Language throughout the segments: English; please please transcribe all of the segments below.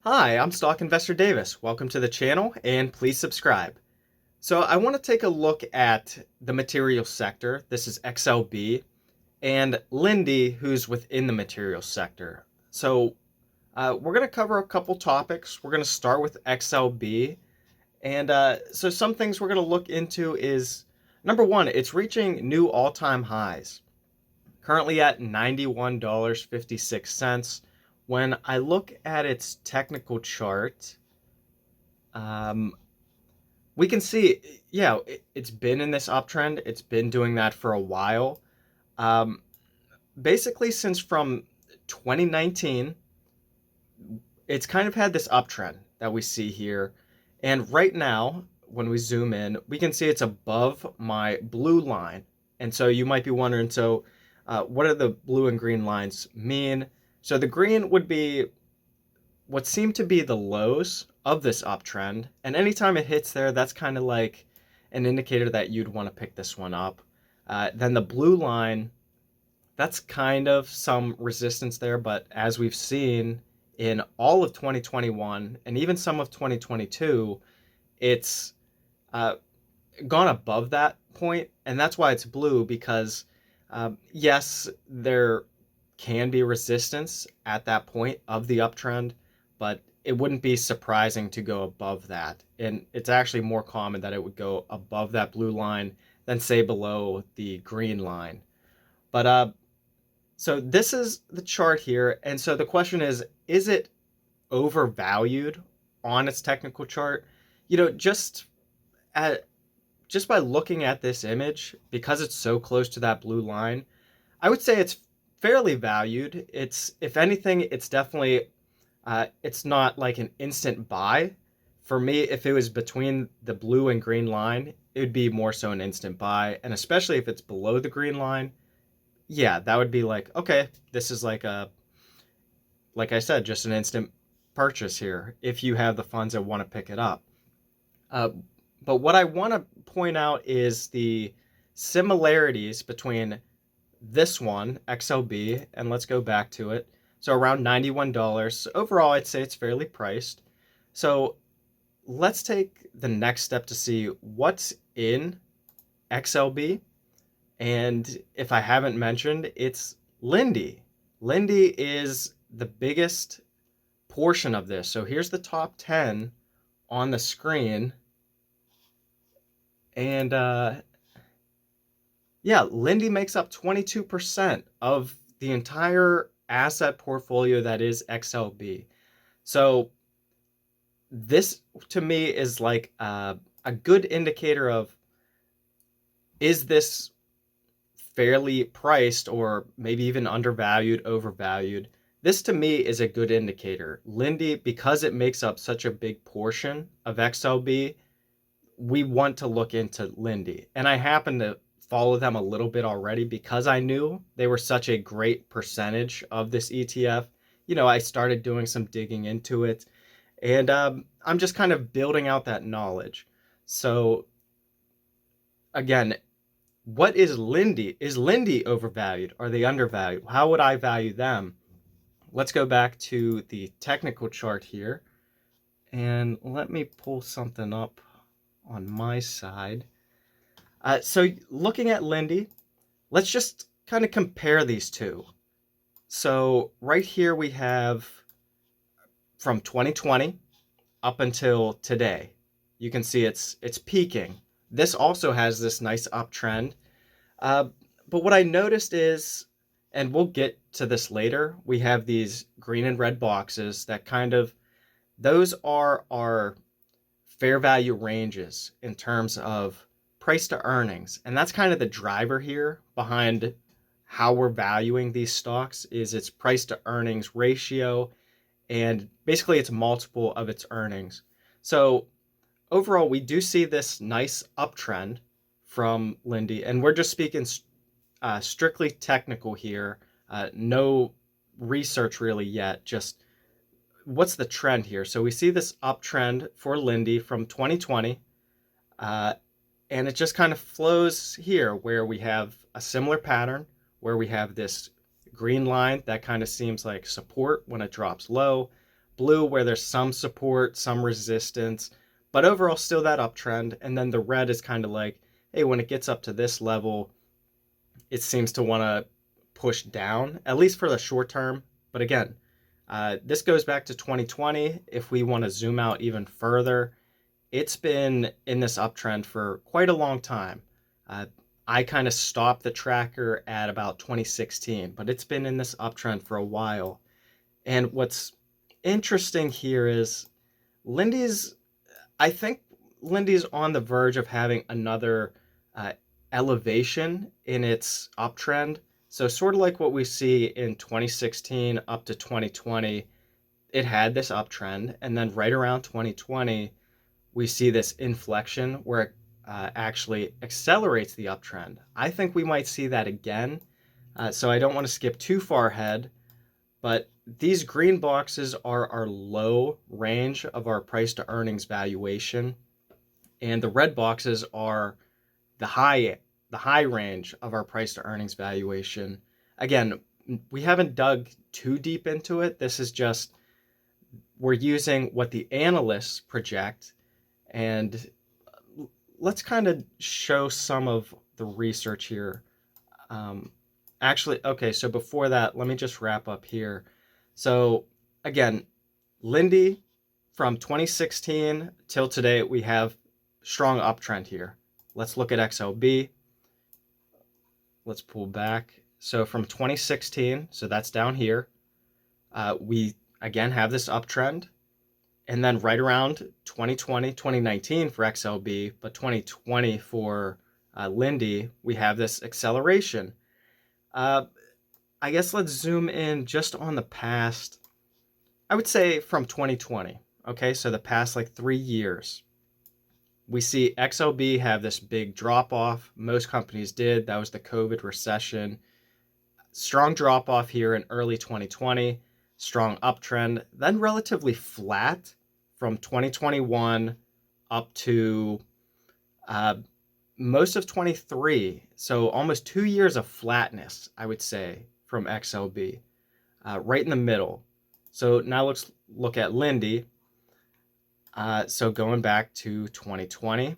Hi, I'm Stock Investor Davis. Welcome to the channel and please subscribe. So I want to take a look at the materials sector. This is XLB and Linde, who's within the materials sector. So we're going to cover a couple topics. We're going to start with XLB. And so some things we're going to look into is, number one, it's reaching new all-time highs. Currently at $91.56. When I look at its technical chart, we can see, yeah, it's been in this uptrend. It's been doing that for a while. Um, Basically, since from 2019, it's kind of had this uptrend that we see here. And right now, when we zoom in, we can see it's above my blue line. And so you might be wondering, so what do the blue and green lines mean? So the green would be what seem to be the lows of this uptrend. And anytime it hits there, that's kind of like an indicator that you'd want to pick this one up. Then the blue line, that's kind of some resistance there. But as we've seen in all of 2021 and even some of 2022, it's gone above that point. And that's why it's blue, because yes, there can be resistance at that point of the uptrend, but it wouldn't be surprising to go above that. And it's actually more common that it would go above that blue line than say below the green line. But so this is the chart here. And so the question is it overvalued on its technical chart? You know, just by looking at this image, because it's so close to that blue line, I would say it's fairly valued. It's, if anything, it's definitely, it's not like an instant buy. For me, if it was between the blue and green line, it would be more so an instant buy. And especially if it's below the green line, yeah, that would be like, okay, this is like I said, just an instant purchase here if you have the funds that want to pick it up. But what I want to point out is the similarities between this one, XLB, and let's go back to it. So around $91. Overall, I'd say it's fairly priced. So let's take the next step to see what's in XLB. And if I haven't mentioned, it's Linde. Linde is the biggest portion of this. So here's the top 10 on the screen. And yeah, Linde makes up 22% of the entire asset portfolio that is XLB. So this to me is like a good indicator of, is this fairly priced or maybe even undervalued, overvalued? This to me is a good indicator. Linde, because it makes up such a big portion of XLB, we want to look into Linde. And I happen to follow them a little bit already because I knew they were such a great percentage of this ETF. You know, I started doing some digging into it, and I'm just kind of building out that knowledge. So again, what is Linde? Is Linde overvalued? Are they undervalued? How would I value them? Let's go back to the technical chart here, and let me pull something up on my side. So looking at Linde, let's just kind of compare these two. So right here we have from 2020 up until today. You can see it's peaking. This also has this nice uptrend. But what I noticed is, and we'll get to this later, we have these green and red boxes that kind of, those are our fair value ranges in terms of price to earnings. And that's kind of the driver here behind how we're valuing these stocks, is its price to earnings ratio, and basically it's multiple of its earnings. So overall, we do see this nice uptrend from Linde, and we're just speaking strictly technical here. No research really yet, just what's the trend here. So we see this uptrend for Linde from 2020, and it just kind of flows here where we have a similar pattern where we have this green line that kind of seems like support when it drops low. blue where there's some support, some resistance, but overall still that uptrend. And then the red is kind of like, hey, when it gets up to this level, it seems to want to push down, at least for the short term. But again, this goes back to 2020. If we want to zoom out even further, it's been in this uptrend for quite a long time. Uh, I kind of stopped the tracker at about 2016, but it's been in this uptrend for a while. And what's interesting here is Linde's, I think Linde's on the verge of having another uh, elevation in its uptrend. So sort of like what we see in 2016 up to 2020, it had this uptrend, and then right around 2020, we see this inflection where it actually accelerates the uptrend. I think we might see that again. So I don't want to skip too far ahead, but these green boxes are our low range of our price to earnings valuation, and the red boxes are the high range of our price to earnings valuation. Again, we haven't dug too deep into it. This is just, we're using what the analysts project, and let's kind of show some of the research here. Actually, okay, so before that, let me just wrap up here. So again, Linde, from 2016 till today, we have strong uptrend here. Let's look at XLB. Let's pull back. So from 2016, so that's down here, we again have this uptrend. And then right around 2020, 2019 for XLB, but 2020 for Linde, we have this acceleration. I guess let's zoom in just on the past, I would say from 2020. Okay, so the past like 3 years. We see XLB have this big drop off. Most companies did. That was the COVID recession. Strong drop off here in early 2020. Strong uptrend, then relatively flat from 2021 up to most of 23. So almost 2 years of flatness, I would say, from XLB, right in the middle. So now let's look at Linde. So going back to 2020,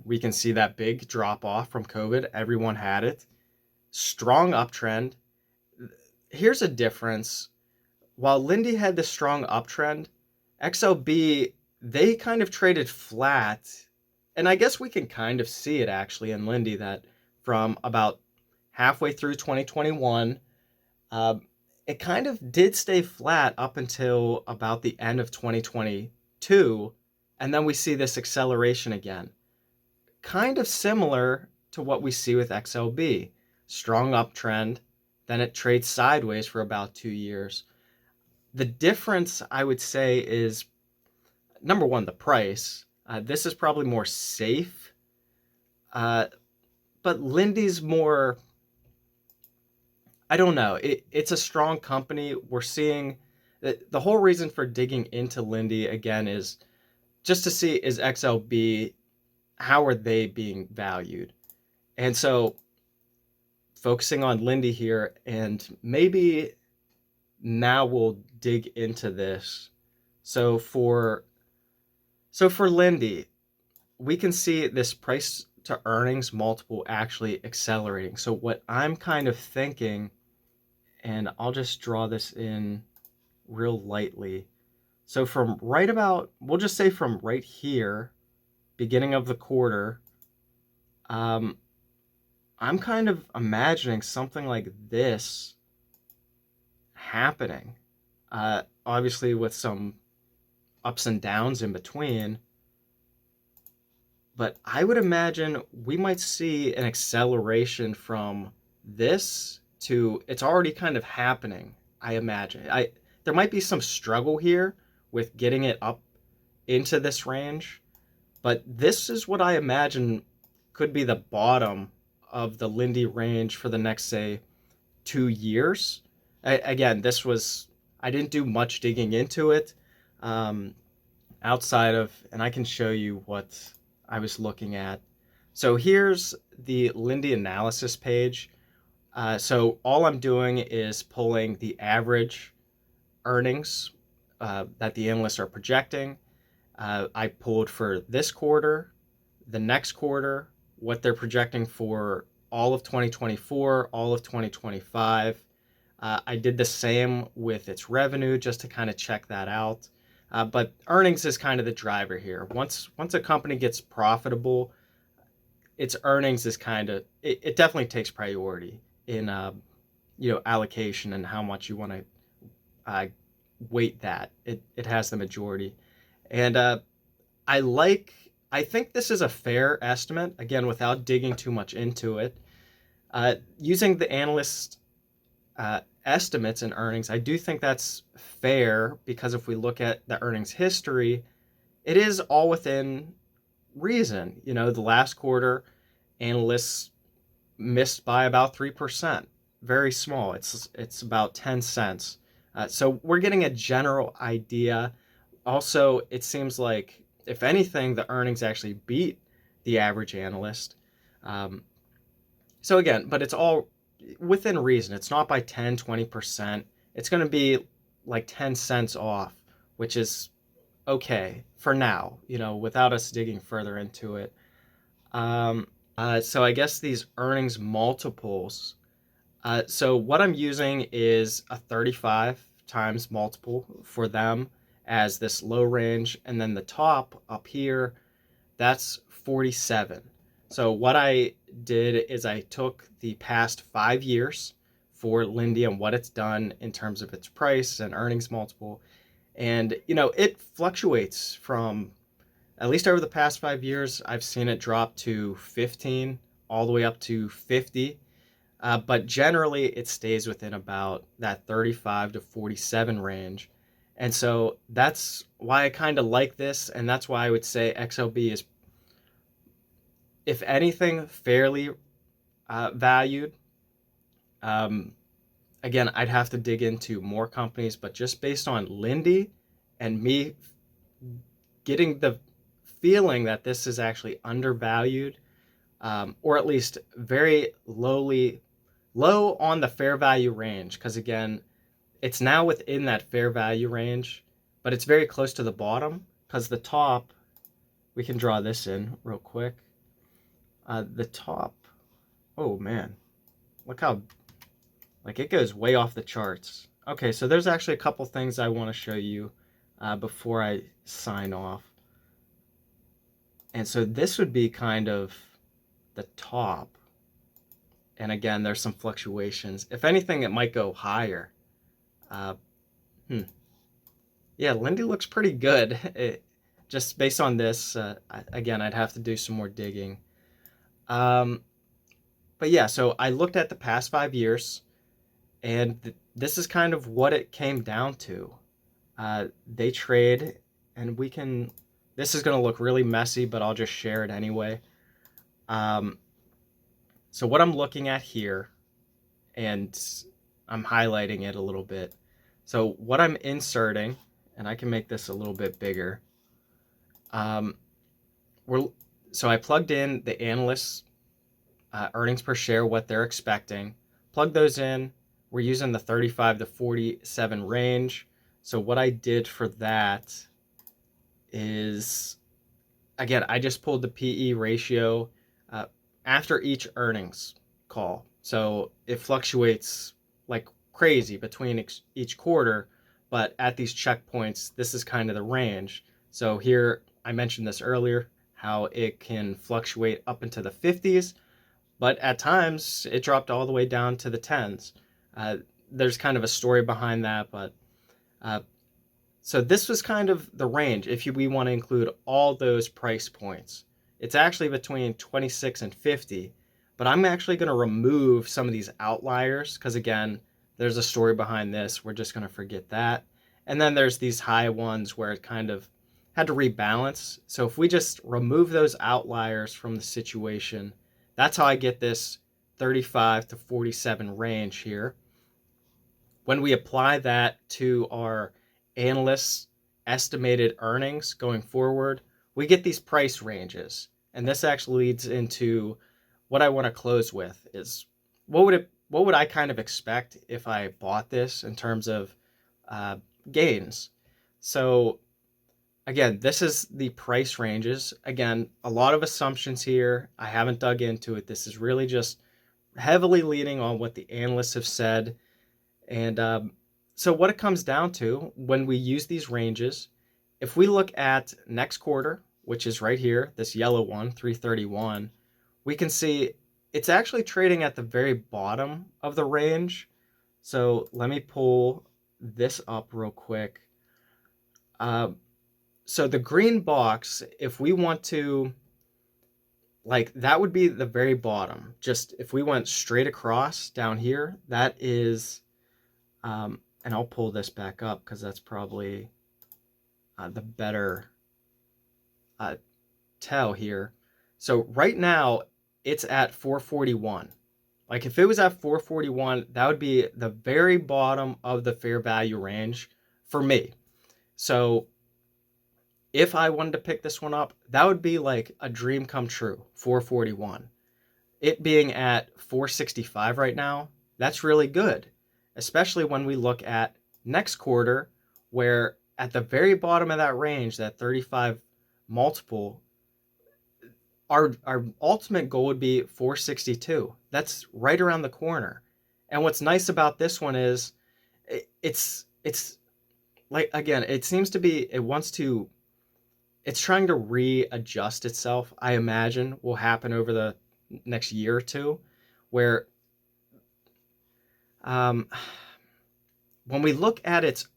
we can see that big drop off from COVID. Everyone had it. Strong uptrend. Here's a difference. While Linde had this strong uptrend, XLB, they kind of traded flat. And I guess we can kind of see it actually in Linde that from about halfway through 2021, it kind of did stay flat up until about the end of 2022. And then we see this acceleration again. Kind of similar to what we see with XLB. Strong uptrend, then it trades sideways for about 2 years. The difference, I would say, is number one, the price. This is probably more safe, but Linde's more, I don't know. It's a strong company. We're seeing the whole reason for digging into Linde again is just to see, is XLB, how are they being valued? And so focusing on Linde here, and maybe now we'll dig into this. So for Linde, we can see this price to earnings multiple actually accelerating. So what I'm kind of thinking, and I'll just draw this in real lightly. So from right about, we'll just say from right here, beginning of the quarter, I'm kind of imagining something like this happening. Obviously with some ups and downs in between. But I would imagine we might see an acceleration from this to, it's already kind of happening, I imagine. There might be some struggle here with getting it up into this range, but this is what I imagine could be the bottom of the Linde range for the next, say, 2 years. Again, I didn't do much digging into it outside of, and I can show you what I was looking at. So here's the Linde analysis page. So all I'm doing is pulling the average earnings that the analysts are projecting. I pulled for this quarter, the next quarter, what they're projecting for all of 2024, all of 2025. I did the same with its revenue just to kind of check that out. But earnings is kind of the driver here. Once a company gets profitable, its earnings is kind of it definitely takes priority in allocation and how much you want to weight that. It has the majority, and I think this is a fair estimate, again, without digging too much into it. Using the analyst estimates and earnings, I do think that's fair because if we look at the earnings history, it is all within reason. The last quarter, analysts missed by about 3%. Very small. It's about 10 cents. So we're getting a general idea. Also, it seems like, if anything, the earnings actually beat the average analyst. So again, but it's all within reason. It's not by 10, 20%. It's going to be like 10 cents off, which is okay for now, without us digging further into it. So I guess these earnings multiples. So what I'm using is a 35 times multiple for them as this low range, and then the top up here, that's 47. So what I did is I took the past 5 years for Linde and what it's done in terms of its price and earnings multiple. And, it fluctuates from, at least over the past 5 years, I've seen it drop to 15 all the way up to 50. But generally, it stays within about that 35 to 47 range. And so that's why I kind of like this. And that's why I would say XLB is, if anything, fairly valued. Again, I'd have to dig into more companies, but just based on Linde and me getting the feeling that this is actually undervalued, or at least very low on the fair value range, because again, it's now within that fair value range, but it's very close to the bottom, because the top, we can draw this in real quick. The top, oh man, look how, it goes way off the charts. Okay, so there's actually a couple things I want to show you before I sign off. And so this would be kind of the top. And again, there's some fluctuations. If anything, it might go higher. Yeah, Linde looks pretty good. Just based on this, again, I'd have to do some more digging. But yeah, so I looked at the past 5 years, and this is kind of what it came down to. They trade, and this is going to look really messy, but I'll just share it anyway. So what I'm looking at here, and I'm highlighting it a little bit. So what I'm inserting, and I can make this a little bit bigger. So I plugged in the analysts' earnings per share, what they're expecting. Plug those in. We're using the 35 to 47 range. So what I did for that is, again, I just pulled the PE ratio after each earnings call. So it fluctuates like crazy between each quarter, but at these checkpoints, this is kind of the range. So here, I mentioned this earlier, how it can fluctuate up into the 50s, but at times it dropped all the way down to the 10s. There's kind of a story behind that, but so this was kind of the range if we want to include all those price points. It's actually between 26 and 50, but I'm actually going to remove some of these outliers because, again, there's a story behind this. We're just going to forget that. And then there's these high ones where it kind of had to rebalance. So if we just remove those outliers from the situation, that's how I get this 35 to 47 range here. When we apply that to our analysts' estimated earnings going forward, we get these price ranges. And this actually leads into what I want to close with is what would I kind of expect if I bought this in terms of gains. So again, this is the price ranges. Again, a lot of assumptions here. I haven't dug into it. This is really just heavily leaning on what the analysts have said. And so what it comes down to when we use these ranges, if we look at next quarter, which is right here, this yellow one, 331, we can see it's actually trading at the very bottom of the range. So let me pull this up real quick. So the green box, if we want to, like, that would be the very bottom. Just if we went straight across down here, that is, and I'll pull this back up because that's probably the better tell here. So right now it's at 441. Like if it was at 441, that would be the very bottom of the fair value range for me. So if I wanted to pick this one up, that would be like a dream come true, 441. It being at 465 right now, that's really good, especially when we look at next quarter, where at the very bottom of that range, that 35 multiple, our ultimate goal would be 462. That's right around the corner. And what's nice about this one is it's like, again, it seems to be, it's trying to readjust itself. I imagine will happen over the next year or two, where when we look at its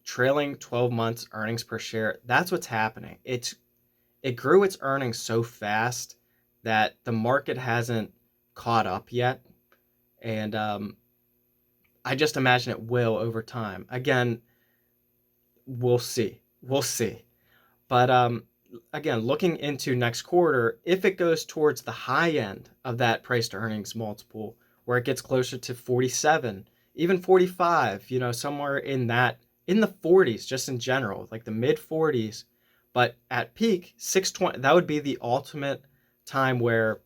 trailing 12 months earnings per share, that's what's happening. It grew its earnings so fast that the market hasn't caught up yet, and I just imagine it will over time. Again, we'll see. But again, looking into next quarter, if it goes towards the high end of that price to earnings multiple, where it gets closer to 47, even 45, somewhere in the 40s, just in general, like the mid 40s, but at peak 620, that would be the ultimate time where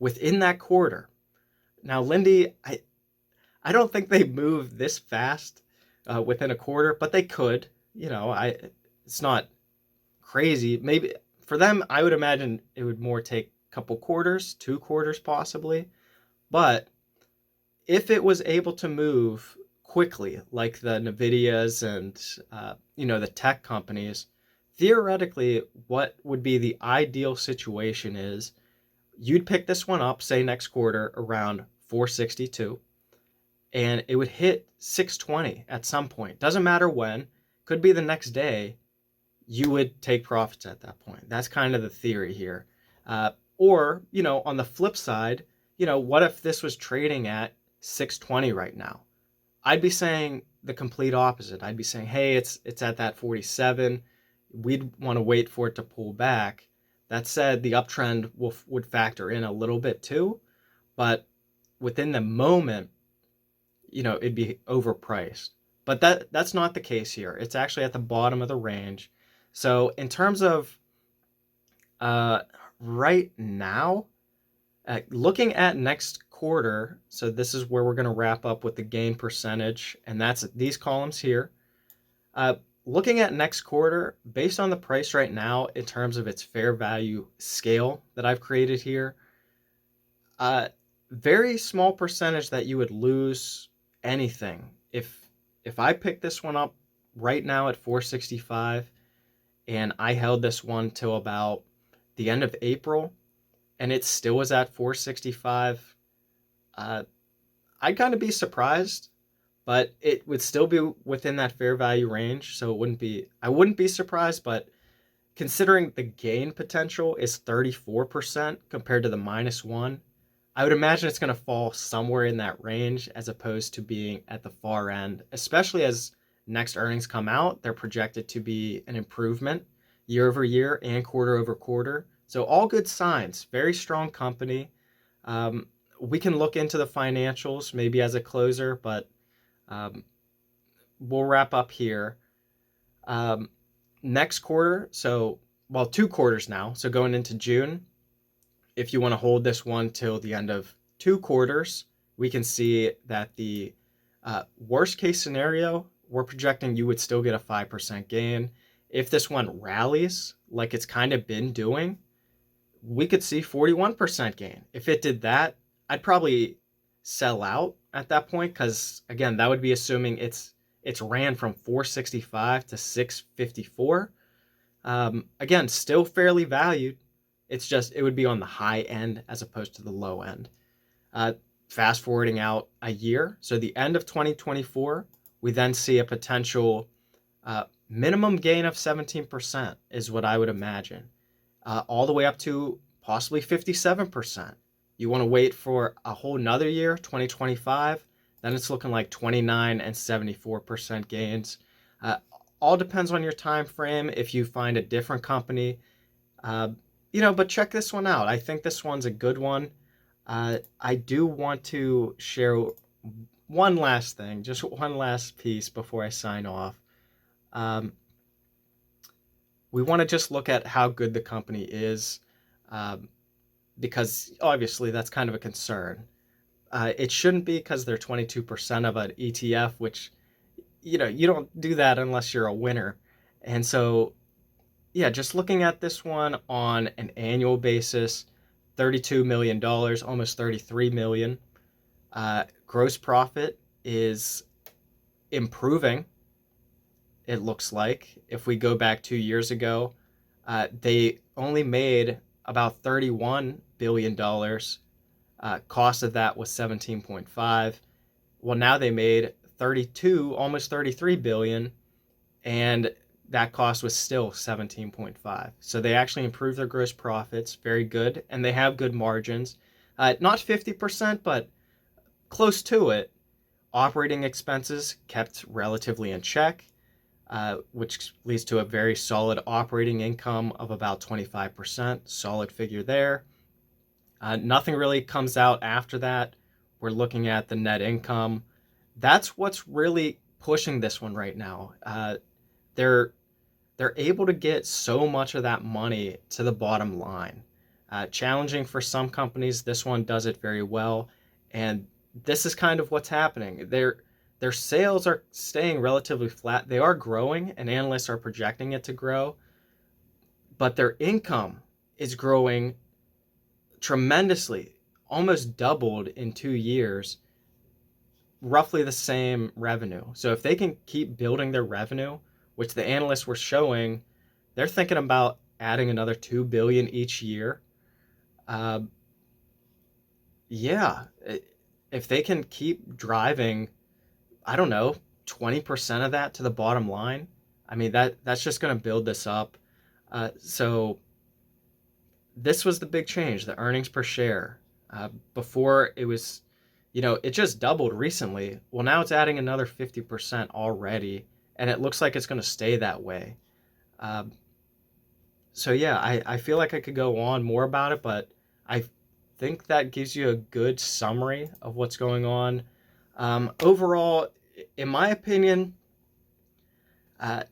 within that quarter. Now, Linde, I don't think they move this fast within a quarter, but they could. It's not crazy. Maybe for them, I would imagine it would more take a couple quarters, 2 quarters possibly. But if it was able to move quickly, like the Nvidias and the tech companies, theoretically, what would be the ideal situation is you'd pick this one up, say next quarter around 462, and it would hit 620 at some point. Doesn't matter when, could be the next day. You would take profits at that point. That's kind of the theory here. Or, on the flip side, what if this was trading at 620 right now? I'd be saying the complete opposite. I'd be saying, hey, it's at that 47. We'd want to wait for it to pull back. That said, the uptrend would factor in a little bit too, but within the moment, it'd be overpriced. But that's not the case here. It's actually at the bottom of the range. So in terms of right now, looking at next quarter, so this is where we're going to wrap up with the gain percentage, and that's these columns here. Looking at next quarter, based on the price right now in terms of its fair value scale that I've created here, very small percentage that you would lose anything. If I pick this one up right now at 465, and I held this one till about the end of April, and it still was at 465, I'd kind of be surprised, but it would still be within that fair value range. So I wouldn't be surprised, but considering the gain potential is 34% compared to the -1, I would imagine it's going to fall somewhere in that range as opposed to being at the far end, especially as next earnings come out. They're projected to be an improvement year over year and quarter over quarter. So all good signs, very strong company. We can look into the financials maybe as a closer, but we'll wrap up here. Next quarter, 2 quarters now. So going into June, if you want to hold this one till the end of 2 quarters, we can see that the worst case scenario we're projecting you would still get a 5% gain. If this one rallies like it's kind of been doing, we could see 41% gain. If it did that, I'd probably sell out at that point, because again, that would be assuming it's ran from 465 to 654. Again, still fairly valued. It's just it would be on the high end as opposed to the low end. Fast forwarding out a year, so the end of 2024, we then see a potential minimum gain of 17% is what I would imagine, all the way up to possibly 57%. You want to wait for a whole nother year, 2025, then it's looking like 29 and 74% gains. All depends on your time frame. If you find a different company, but check this one out. I think this one's a good one. I do want to share one last thing, just one last piece before I sign off. We want to just look at how good the company is, because obviously that's kind of a concern. It shouldn't be because they're 22% of an ETF, which, you don't do that unless you're a winner. And so, yeah, just looking at this one on an annual basis, $32 million, almost $33 million. Gross profit is improving, it looks like. If we go back 2 years ago, they only made about $31 billion. Cost of that was 17.5. Well, now they made 32, almost 33 billion, and that cost was still 17.5. So they actually improved their gross profits, very good, and they have good margins. Not 50%, but close to it. Operating expenses kept relatively in check, which leads to a very solid operating income of about 25%. Solid figure there. Nothing really comes out after that. We're looking at the net income. That's what's really pushing this one right now. They're able to get so much of that money to the bottom line. Challenging for some companies. This one does it very well, and this is kind of what's happening. Their sales are staying relatively flat. They are growing, and analysts are projecting it to grow, but their income is growing tremendously, almost doubled in 2 years, roughly the same revenue. So if they can keep building their revenue, which the analysts were showing, they're thinking about adding another 2 billion each year. If they can keep driving, I don't know, 20% of that to the bottom line, I mean, that's just going to build this up. So this was the big change, the earnings per share. Before it was, it just doubled recently. Well, now it's adding another 50% already, and it looks like it's going to stay that way. So yeah, I feel like I could go on more about it, but I think that gives you a good summary of what's going on. Overall, in my opinion, I'm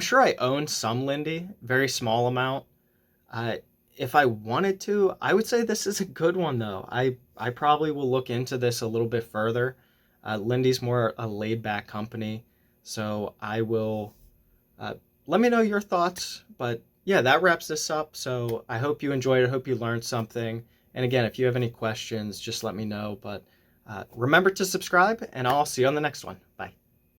sure I own some Linde, very small amount. If I wanted to, I would say this is a good one though. I probably will look into this a little bit further. Linde's more a laid back company, so I will let me know your thoughts. But yeah, that wraps this up. So I hope you enjoyed it. I hope you learned something. And again, if you have any questions, just let me know. But remember to subscribe, and I'll see you on the next one. Bye.